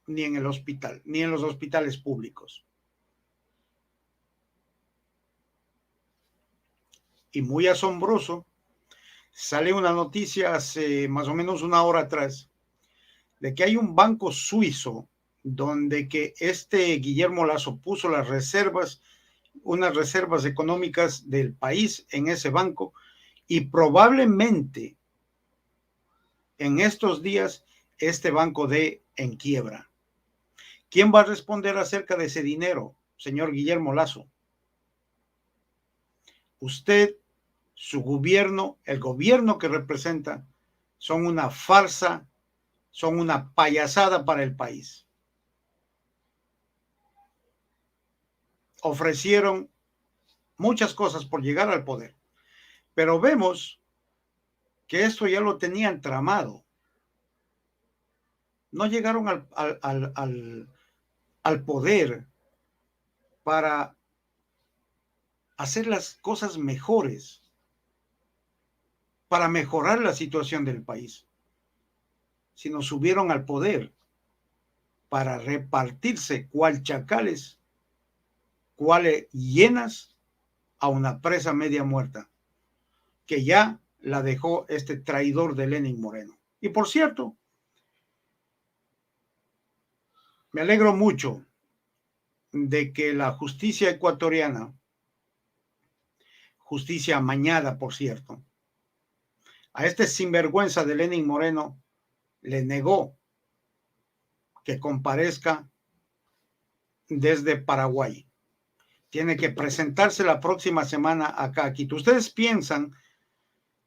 ni en el hospital, ni en los hospitales públicos. Y muy asombroso, sale una noticia hace más o menos una hora atrás de que hay un banco suizo donde que Guillermo Lazo puso las reservas, unas reservas económicas del país en ese banco, y probablemente en estos días este banco dé en quiebra. ¿Quién va a responder acerca de ese dinero, señor Guillermo Lazo? Usted, su gobierno, el gobierno que representa, son una farsa, son una payasada para el país. Ofrecieron muchas cosas por llegar al poder, pero vemos que esto ya lo tenían tramado. No llegaron al poder para hacer las cosas mejores, para mejorar la situación del país, sino subieron al poder para repartirse cual chacales, cual hienas a una presa media muerta, que ya la dejó este traidor de Lenín Moreno. Y por cierto, me alegro mucho de que la justicia ecuatoriana, justicia amañada, por cierto, a este sinvergüenza de Lenín Moreno le negó que comparezca desde Paraguay. Tiene que presentarse la próxima semana acá a Quito. ¿Ustedes piensan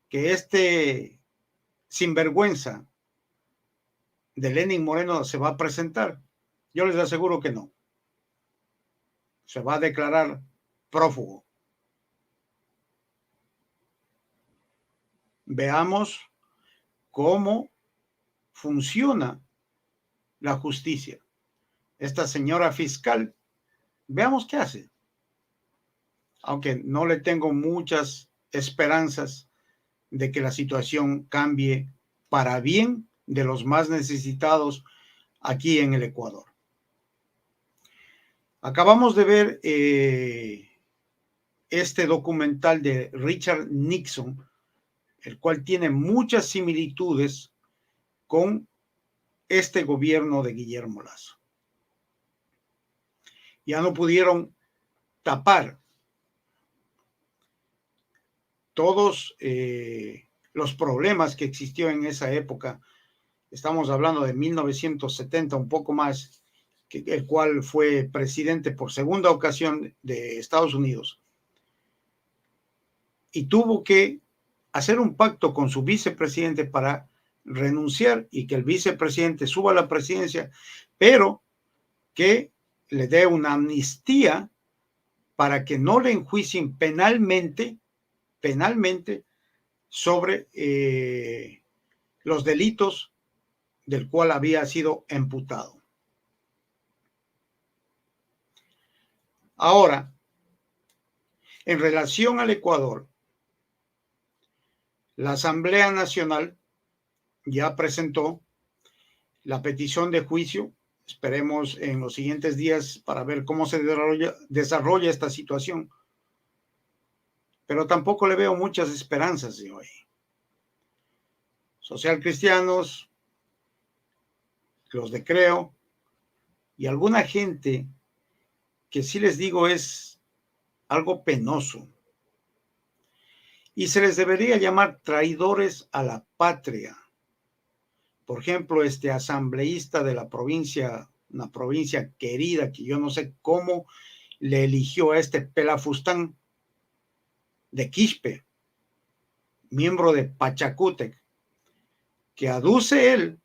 que este sinvergüenza de Lenín Moreno se va a presentar? Yo les aseguro que no. Se va a declarar prófugo. Veamos cómo funciona la justicia. Esta señora fiscal, veamos qué hace. Aunque no le tengo muchas esperanzas de que la situación cambie para bien de los más necesitados aquí en el Ecuador. Acabamos de ver este documental de Richard Nixon, el cual tiene muchas similitudes con este gobierno de Guillermo Lazo. Ya no pudieron tapar todos los problemas que existió en esa época. Estamos hablando de 1970, un poco más, el cual fue presidente por segunda ocasión de Estados Unidos. Y tuvo que hacer un pacto con su vicepresidente para renunciar y que el vicepresidente suba a la presidencia, pero que le dé una amnistía para que no le enjuicien penalmente sobre los delitos del cual había sido imputado. Ahora, en relación al Ecuador, la Asamblea Nacional ya presentó la petición de juicio. Esperemos en los siguientes días para ver cómo se desarrolla esta situación. Pero tampoco le veo muchas esperanzas de hoy. Socialcristianos, los de Creo y alguna gente que sí les digo es algo penoso. Y se les debería llamar traidores a la patria. Por ejemplo, este asambleísta de la provincia, una provincia querida, que yo no sé cómo le eligió a este pelafustán de Quispe, miembro de Pachacútec, que aduce él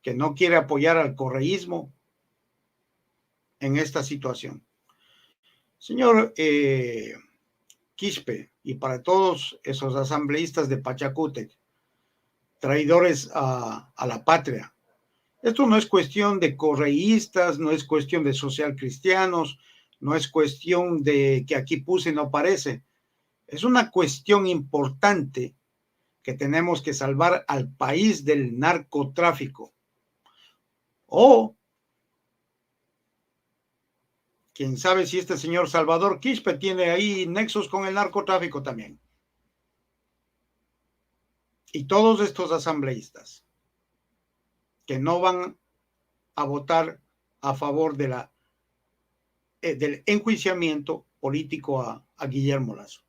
que no quiere apoyar al correísmo en esta situación. Señor Quispe, y para todos esos asambleístas de Pachacútec, traidores a la patria, esto no es cuestión de correístas, no es cuestión de socialcristianos, no es cuestión de que aquí puse y no parece. Es una cuestión importante que tenemos que salvar al país del narcotráfico. O quién sabe si este señor Salvador Quispe tiene ahí nexos con el narcotráfico también. Y todos estos asambleístas que no van a votar a favor de del enjuiciamiento político a Guillermo Lasso.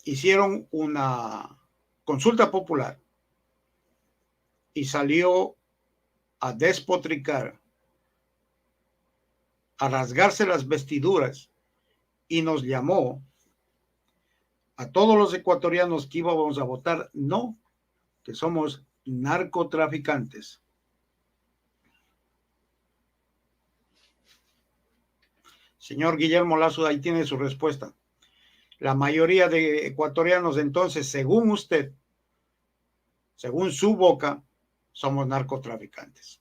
Hicieron una consulta popular y salió a despotricar, a rasgarse las vestiduras y nos llamó a todos los ecuatorianos que íbamos a votar no, que somos narcotraficantes. Señor Guillermo Lasso, ahí tiene su respuesta. La mayoría de ecuatorianos entonces, según usted, según su boca, somos narcotraficantes.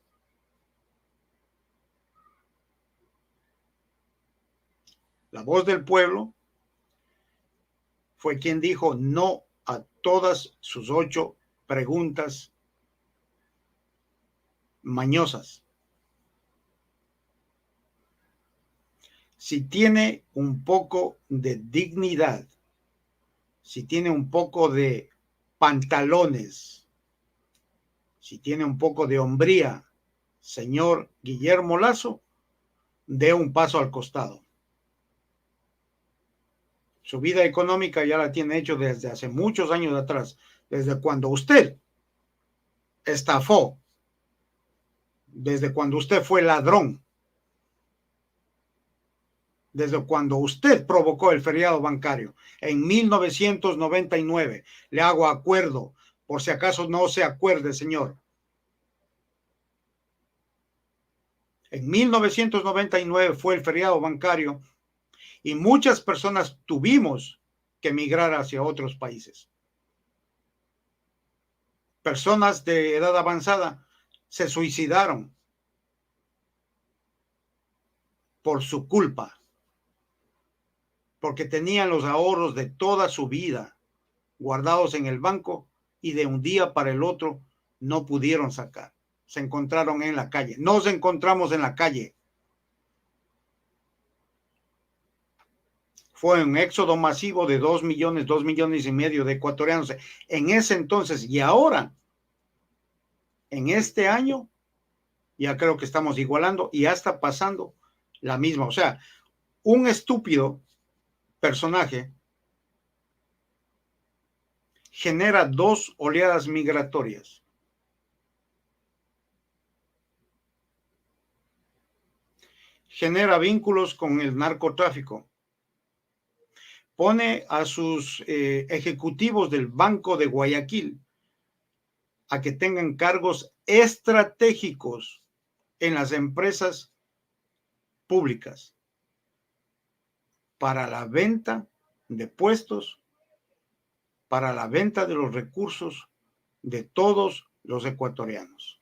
La voz del pueblo fue quien dijo no a todas sus 8 preguntas mañosas. Si tiene un poco de dignidad, si tiene un poco de pantalones, si tiene un poco de hombría, señor Guillermo Lasso, dé un paso al costado. Su vida económica ya la tiene hecho desde hace muchos años atrás, desde cuando usted estafó, desde cuando usted fue ladrón, desde cuando usted provocó el feriado bancario en 1999. Le hago acuerdo, por si acaso no se acuerde, señor. En 1999 fue el feriado bancario y muchas personas tuvimos que emigrar hacia otros países. Personas de edad avanzada se suicidaron por su culpa, porque tenían los ahorros de toda su vida guardados en el banco y de un día para el otro no pudieron sacar. Se encontraron en la calle. Nos encontramos en la calle. Fue un éxodo masivo de 2 millones y medio de ecuatorianos en ese entonces. Y ahora, en este año, ya creo que estamos igualando y hasta pasando la misma. O sea, un estúpido personaje genera dos oleadas migratorias. Genera vínculos con el narcotráfico. Pone a sus ejecutivos del Banco de Guayaquil a que tengan cargos estratégicos en las empresas públicas para la venta de puestos, para la venta de los recursos de todos los ecuatorianos.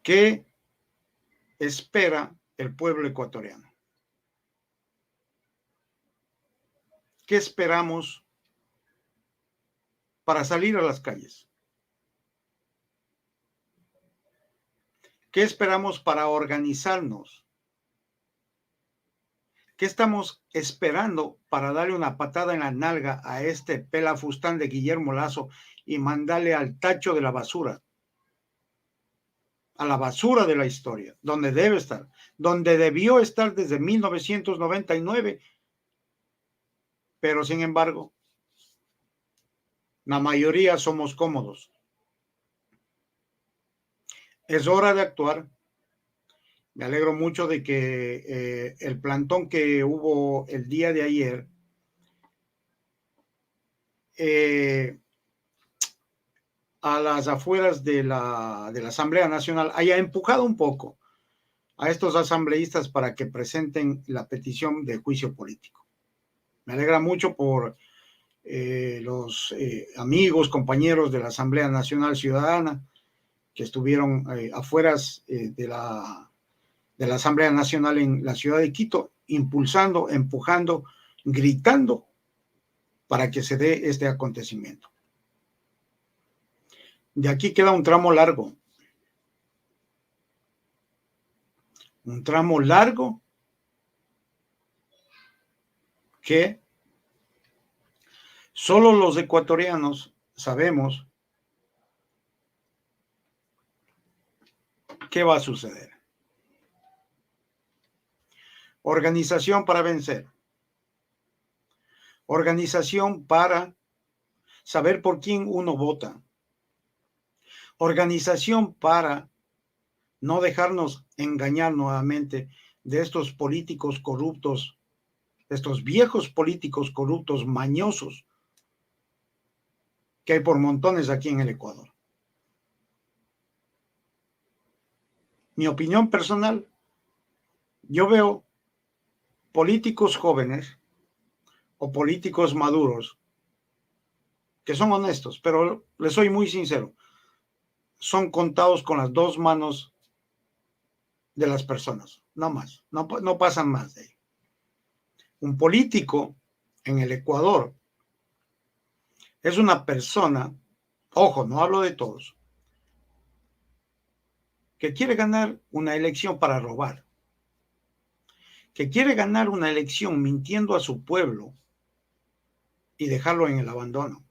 ¿Qué espera el pueblo ecuatoriano? ¿Qué esperamos para salir a las calles? ¿Qué esperamos para organizarnos? ¿Qué estamos esperando para darle una patada en la nalga a este pelafustán de Guillermo Lasso y mandarle al tacho de la basura? A la basura de la historia, donde debe estar, donde debió estar desde 1999, pero sin embargo, la mayoría somos cómodos. Es hora de actuar. Me alegro mucho de que el plantón que hubo el día de ayer a las afueras de la Asamblea Nacional haya empujado un poco a estos asambleístas para que presenten la petición de juicio político. Me alegra mucho por los amigos, compañeros de la Asamblea Nacional Ciudadana que estuvieron afueras de la Asamblea Nacional en la ciudad de Quito, impulsando, empujando, gritando para que se dé este acontecimiento. De aquí queda un tramo largo. Un tramo largo que solo los ecuatorianos sabemos qué va a suceder. Organización para vencer. Organización para saber por quién uno vota. Organización para no dejarnos engañar nuevamente de estos políticos corruptos, de estos viejos políticos corruptos mañosos que hay por montones aquí en el Ecuador. Mi opinión personal, yo veo políticos jóvenes o políticos maduros que son honestos, pero les soy muy sincero, son contados con las dos manos de las personas, no más, no pasan más de ahí. Un político en el Ecuador es una persona, ojo, no hablo de todos, que quiere ganar una elección para robar, que quiere ganar una elección mintiendo a su pueblo y dejarlo en el abandono.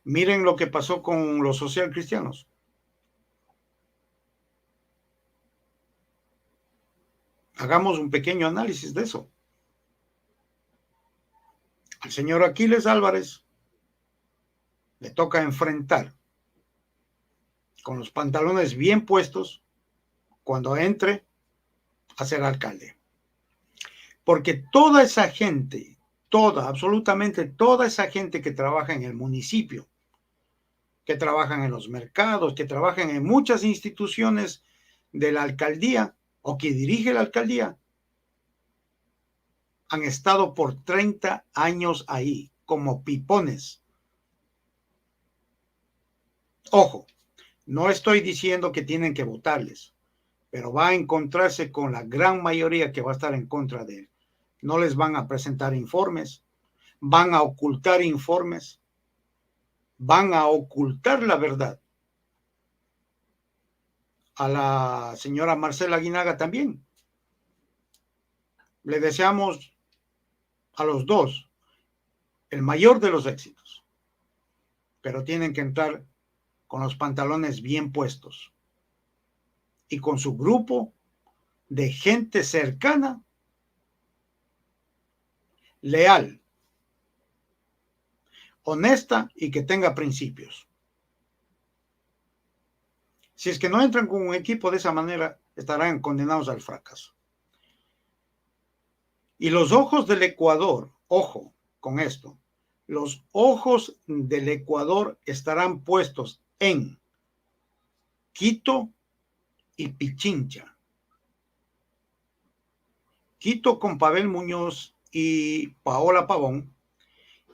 Miren lo que pasó con los socialcristianos. Hagamos un pequeño análisis de eso. Al señor Aquiles Álvarez le toca enfrentar con los pantalones bien puestos cuando entre a ser alcalde. Porque toda esa gente, absolutamente toda esa gente que trabaja en el municipio, que trabajan en los mercados, que trabajan en muchas instituciones de la alcaldía o que dirige la alcaldía, han estado por 30 años ahí, como pipones. Ojo, no estoy diciendo que tienen que votarles, pero va a encontrarse con la gran mayoría que va a estar en contra de él. No les van a presentar informes, van a ocultar informes, van a ocultar la verdad. A la señora Marcela Aguinaga también. Le deseamos a los dos el mayor de los éxitos. pero tienen que entrar con los pantalones bien puestos y con su grupo de gente cercana, leal, honesta y que tenga principios. Si es que no entran con un equipo de esa manera, estarán condenados al fracaso. Y los ojos del Ecuador, ojo con esto, los ojos del Ecuador estarán puestos en Quito y Pichincha. Quito con Pavel Muñoz y Paola Pavón,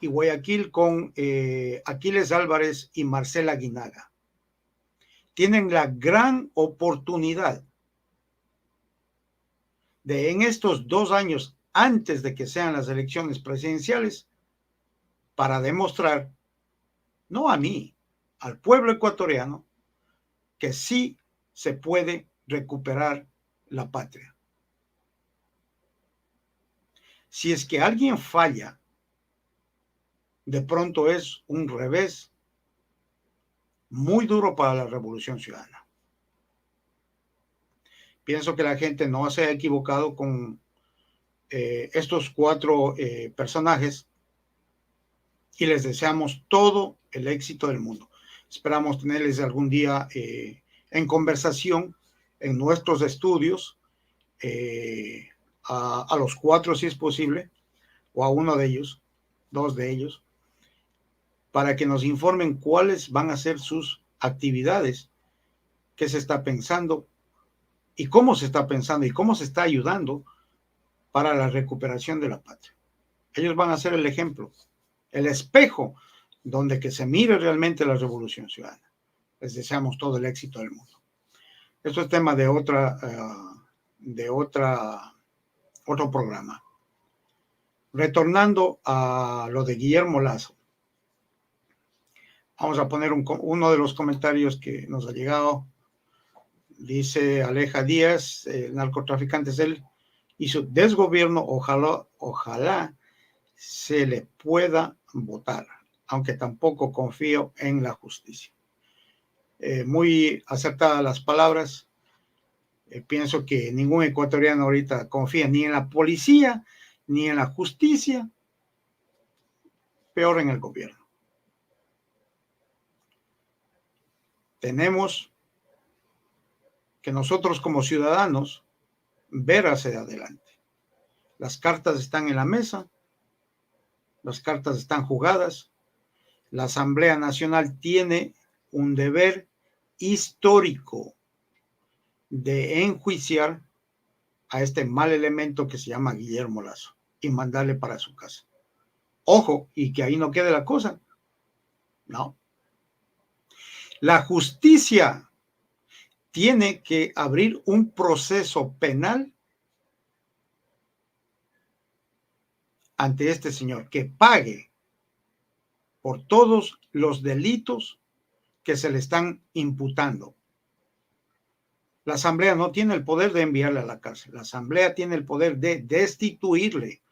y Guayaquil con Aquiles Álvarez y Marcela Guinaga. Tienen la gran oportunidad de en estos 2 años antes de que sean las elecciones presidenciales para demostrar, no a mí, al pueblo ecuatoriano, que sí se puede recuperar la patria. Si es que alguien falla, de pronto es un revés muy duro para la Revolución Ciudadana. Pienso que la gente no se ha equivocado con estos 4 personajes y les deseamos todo el éxito del mundo. Esperamos tenerles algún día en conversación en nuestros estudios, a los 4 si es posible, o a uno de ellos, 2 de ellos, para que nos informen cuáles van a ser sus actividades, qué se está pensando y cómo se está pensando y cómo se está ayudando para la recuperación de la patria. Ellos van a ser el ejemplo, el espejo donde que se mire realmente la Revolución Ciudadana. Les deseamos todo el éxito del mundo. Esto es tema de otro programa. Retornando a lo de Guillermo Lazo, vamos a poner uno de los comentarios que nos ha llegado. Dice Aleja Díaz, el narcotraficante es él y su desgobierno, ojalá se le pueda votar, aunque tampoco confío en la justicia. Muy acertadas las palabras. Pienso que ningún ecuatoriano ahorita confía ni en la policía, ni en la justicia, peor en el gobierno. Tenemos que nosotros como ciudadanos ver hacia adelante. Las cartas están en la mesa, las cartas están jugadas. La Asamblea Nacional tiene un deber histórico de enjuiciar a este mal elemento que se llama Guillermo Lazo y mandarle para su casa. Ojo, y que ahí no quede la cosa. No. La justicia tiene que abrir un proceso penal ante este señor, que pague por todos los delitos que se le están imputando. La Asamblea no tiene el poder de enviarle a la cárcel. La Asamblea tiene el poder de destituirle.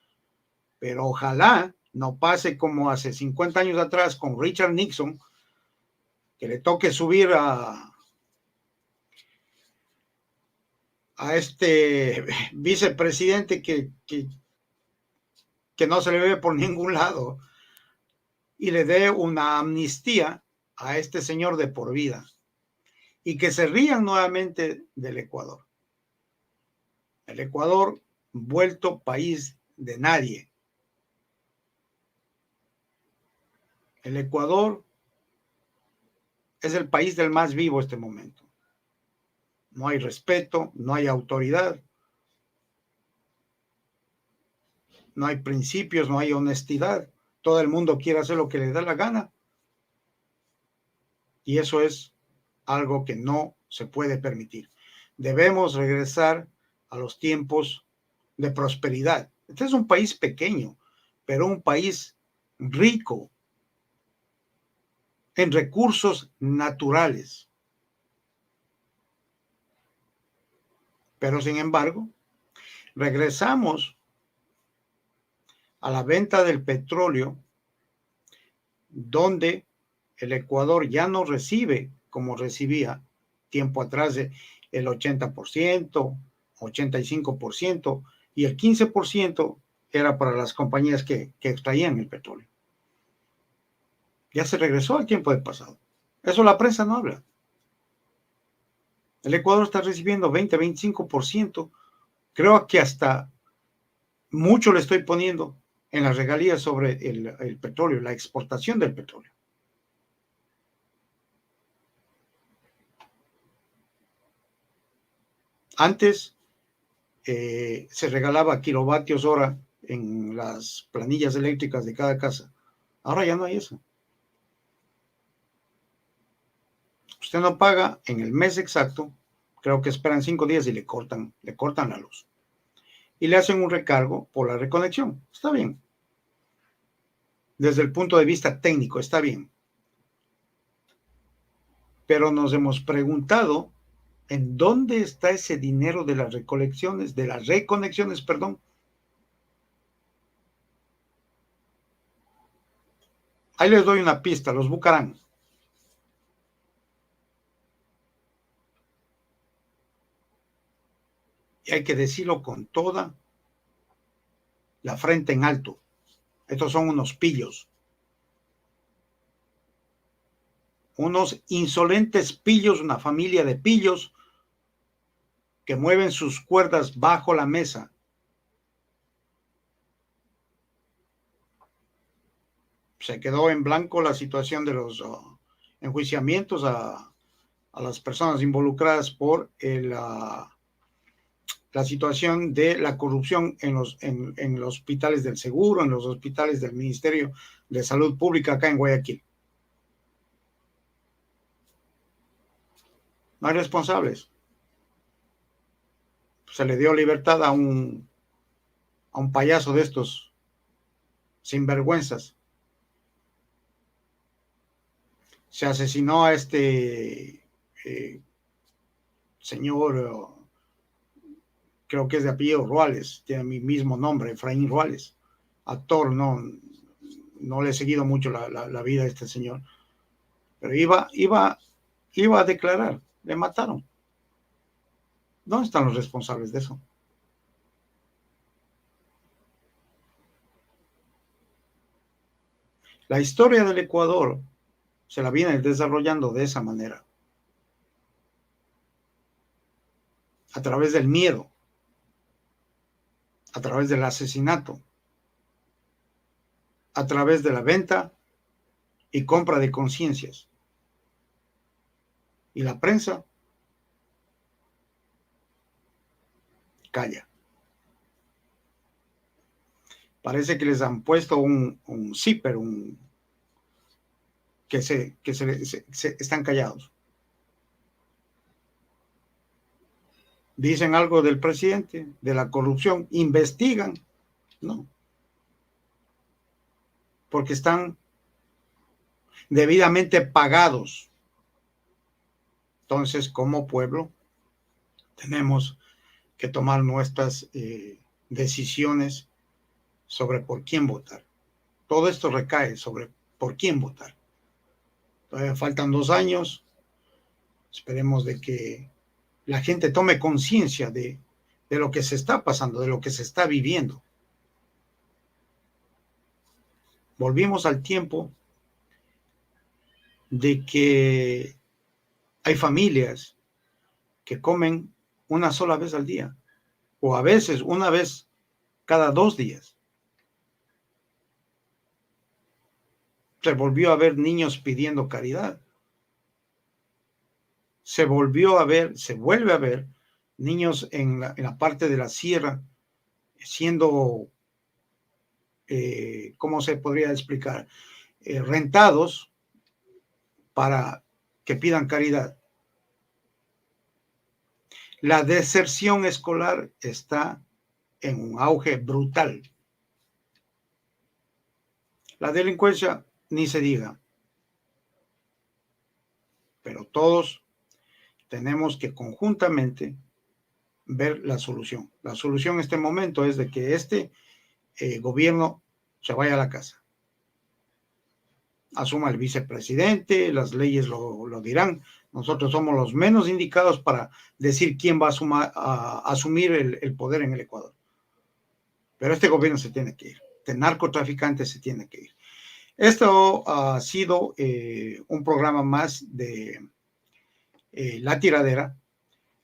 Pero ojalá no pase como hace 50 años atrás con Richard Nixon, que le toque subir a este vicepresidente que no se le ve por ningún lado y le dé una amnistía a este señor de por vida y que se rían nuevamente del Ecuador. El Ecuador vuelto país de nadie. El Ecuador es el país del más vivo en este momento. No hay respeto, no hay autoridad, no hay principios, no hay honestidad. Todo el mundo quiere hacer lo que le da la gana. Y eso es algo que no se puede permitir. Debemos regresar a los tiempos de prosperidad. Este es un país pequeño, pero un país rico en recursos naturales. Pero sin embargo, regresamos a la venta del petróleo, donde el Ecuador ya no recibe como recibía tiempo atrás el 80%, 85%, y el 15% era para las compañías que extraían el petróleo. Ya se regresó al tiempo del pasado. Eso la prensa no habla. El Ecuador está recibiendo 20, 25%. Creo que hasta mucho le estoy poniendo en las regalías sobre el petróleo, la exportación del petróleo. Antes se regalaba kilovatios hora en las planillas eléctricas de cada casa. Ahora ya no hay eso. Usted no paga en el mes exacto, creo que esperan 5 días y le cortan la luz. Y le hacen un recargo por la reconexión. Está bien. Desde el punto de vista técnico, está bien. Pero nos hemos preguntado en dónde está ese dinero de las reconexiones, perdón. Ahí les doy una pista, los Bucarán. Y hay que decirlo con toda la frente en alto. Estos son unos pillos. Unos insolentes pillos, una familia de pillos que mueven sus cuerdas bajo la mesa. Se quedó en blanco la situación de los enjuiciamientos a las personas involucradas por la situación de la corrupción en los hospitales del Seguro, en los hospitales del Ministerio de Salud Pública acá en Guayaquil. No hay responsables. Se le dio libertad a un payaso de estos sinvergüenzas. Se asesinó a este señor, creo que es de apellido Ruales, tiene mi mismo nombre, Efraín Ruales, actor. No le he seguido mucho la vida de este señor, pero iba a declarar, le mataron. ¿Dónde están los responsables de eso? La historia del Ecuador se la viene desarrollando de esa manera, a través del miedo, a través del asesinato, a través de la venta y compra de conciencias. Y la prensa calla. Parece que les han puesto un zipper, que se están callados. Dicen algo del presidente, de la corrupción, investigan, no, porque están debidamente pagados. Entonces, como pueblo, tenemos que tomar nuestras decisiones sobre por quién votar. Todo esto recae sobre por quién votar. Todavía faltan 2 años. Esperemos de que la gente tome conciencia de lo que se está pasando, de lo que se está viviendo. Volvimos al tiempo de que hay familias que comen una sola vez al día, o a veces una vez cada 2 días. Se volvió a ver niños pidiendo caridad. Se vuelve a ver niños en la parte de la sierra siendo, ¿cómo se podría explicar? Rentados para que pidan caridad. La deserción escolar está en un auge brutal. La delincuencia ni se diga. Pero todos tenemos que conjuntamente ver la solución. La solución en este momento es de que este gobierno se vaya a la casa asuma el vicepresidente, las leyes lo dirán. Nosotros somos los menos indicados para decir quién va a asumir el poder en el Ecuador. Pero este gobierno se tiene que ir, este narcotraficante se tiene que ir. Esto ha sido un programa más de La Tiradera.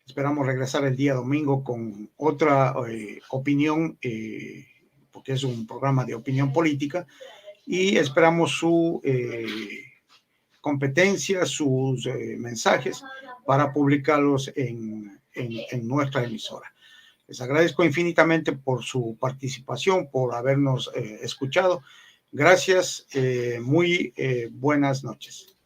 Esperamos regresar el día domingo con otra opinión, porque es un programa de opinión política, y esperamos su competencia, sus mensajes para publicarlos en nuestra emisora. Les agradezco infinitamente por su participación, por habernos escuchado. Gracias, muy buenas noches.